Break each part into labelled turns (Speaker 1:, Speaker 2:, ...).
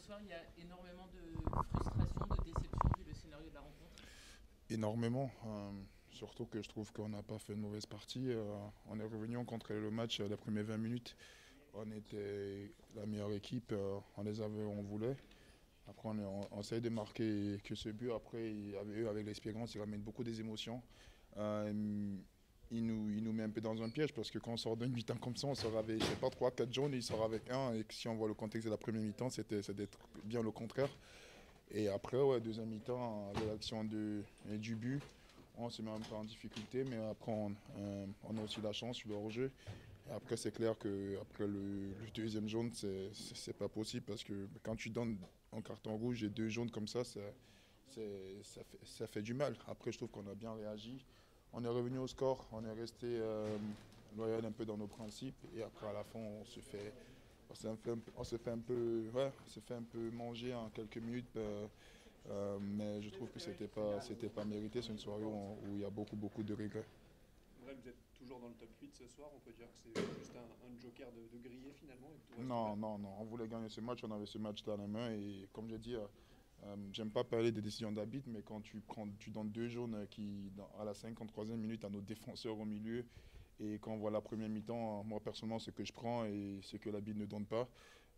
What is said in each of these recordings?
Speaker 1: soir, il y a énormément de frustration, de déception vu le scénario de la rencontre.
Speaker 2: Énormément, surtout que je trouve qu'on n'a pas fait une mauvaise partie. On est revenu, on contrôlait le match les premières 20 minutes. On était la meilleure équipe, on les avait où on voulait. Après, on essaie de marquer que ce but. Après, eux, avec l'expérience, ils ramènent beaucoup des émotions. Euh, il nous met un peu dans un piège parce que quand on sort d'une mi-temps comme ça, on sort avec, je sais pas, 3-4 jaunes, il sort avec un. Et que si on voit le contexte de la première mi-temps, c'était bien le contraire. Et après, ouais, deuxième mi-temps, avec l'action du but, on se met un peu en difficulté, mais après, on a aussi la chance sur le hors-jeu. Et après, c'est clair que après le deuxième jaune, c'est pas possible parce que quand tu donnes un carton rouge et deux jaunes comme ça fait du mal. Après, je trouve qu'on a bien réagi. On est revenu au score, on est resté loyal un peu dans nos principes. Et après, à la fin, on s'est fait un peu manger en quelques minutes. Mais je trouve que c'était pas mérité. C'est une soirée où il y a beaucoup de regrets.
Speaker 3: Bref, vous êtes toujours dans le top 8 ce soir. On peut dire que c'est juste un joker de grillé finalement et que tout reste
Speaker 2: Non,
Speaker 3: ouvert.
Speaker 2: non, non. On voulait gagner ce match. On avait ce match dans la main. Et comme j'ai dit, j'aime pas parler des décisions d'arbitre, mais quand tu donnes deux jaunes à la 53e minute à nos défenseurs au milieu, et quand on voit la première mi-temps, moi personnellement, ce que je prends et ce que l'arbitre ne donne pas,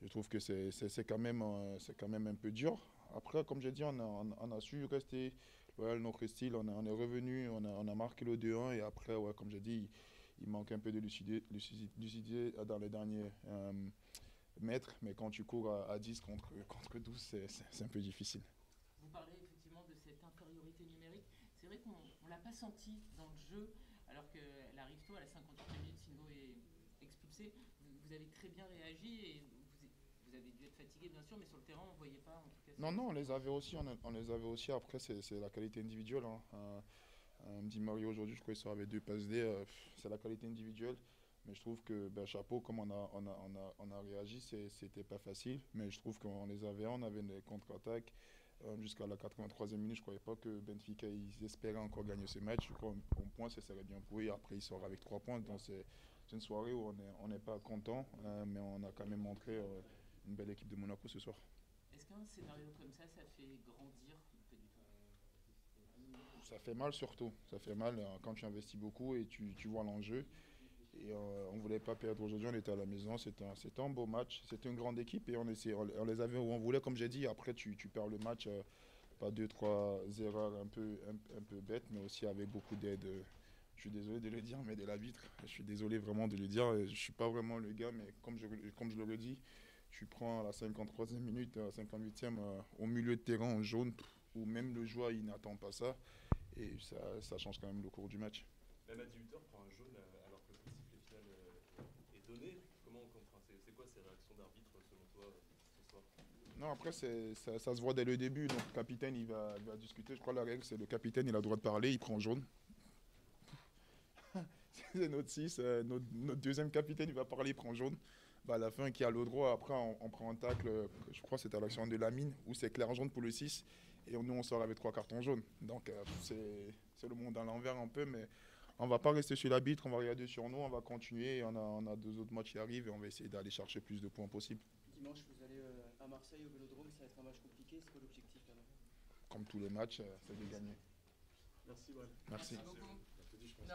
Speaker 2: je trouve que c'est quand même un peu dur. Après, comme j'ai dit, on a su rester loyal à notre style. On est revenu, on a marqué le 2-1. Et après, ouais, comme j'ai dit, il manque un peu de lucidité dans les derniers mètres. Mais quand tu cours à 10 contre 12, c'est un peu difficile.
Speaker 1: Vous parlez effectivement de cette infériorité numérique. C'est vrai qu'on ne l'a pas senti dans le jeu, alors qu'elle arrive tôt, à la 58e minute, Singo est expulsé. Vous avez très bien réagi et vous avez dû être fatigué bien sûr, mais sur le terrain, on ne voyait pas en tout cas.
Speaker 2: Non, non, on les avait aussi. On les avait aussi. Après, c'est la qualité individuelle, hein. Di Mario aujourd'hui, je crois qu'il sort avec deux passes D. C'est la qualité individuelle. Mais je trouve que ben, chapeau, comme on a réagi, c'était pas facile. Mais je trouve qu'on les avait, on avait des contre-attaques. Jusqu'à la 83e minute, je ne croyais pas que Benfica ils espéraient encore gagner ce match. Je crois qu'un point, ça serait bien pour eux. Après, ils sortent avec 3 points. Donc, c'est une soirée où on n'est pas content. Mais on a quand même montré une belle équipe de Monaco ce soir.
Speaker 1: Est-ce qu'un scénario comme ça fait grandir? Pas du tout.
Speaker 2: Ça fait mal surtout. Ça fait mal quand tu investis beaucoup et tu vois l'enjeu. Et on ne voulait pas perdre aujourd'hui, on était à la maison, c'était un beau match, c'était une grande équipe et on les avait où on voulait, comme j'ai dit. Après, tu perds le match, pas deux, trois erreurs un peu bêtes, mais aussi avec beaucoup d'aide. Je suis désolé de le dire, mais de l'arbitre. Je suis désolé vraiment de le dire. Je ne suis pas vraiment le gars, mais comme je le redis, tu prends à la 53e minute, à la 58e, au milieu de terrain en jaune, où même le joueur il n'attend pas ça, et ça change quand même le cours du match.
Speaker 4: Même à 18h, prend un jaune alors que le sifflet final est donné. C'est quoi ces réactions d'arbitre selon toi ce soir?
Speaker 2: Non, après, ça se voit dès le début. Donc, le capitaine, il va discuter. Je crois que la règle, c'est le capitaine, il a le droit de parler, il prend jaune. C'est notre 6. Notre deuxième capitaine, il va parler, il prend jaune. Bah, à la fin, qui a le droit, après, on prend un tacle. Je crois que c'était à l'action de Lamine, où c'est clair jaune pour le 6. Et nous, on sort avec 3 cartons jaunes. Donc, c'est le monde à l'envers un peu. Mais on ne va pas rester sur l'arbitre, on va regarder sur nous, on va continuer. On a deux autres matchs qui arrivent et on va essayer d'aller chercher plus de points possible.
Speaker 5: Dimanche, vous allez à Marseille au Vélodrome, ça va être un match compliqué. C'est quoi l'objectif là-bas?
Speaker 2: Comme tous les matchs, c'est de gagner.
Speaker 3: Merci, Brel.
Speaker 2: Merci.
Speaker 1: Merci beaucoup.
Speaker 4: Mercredi, je pense.
Speaker 1: Non.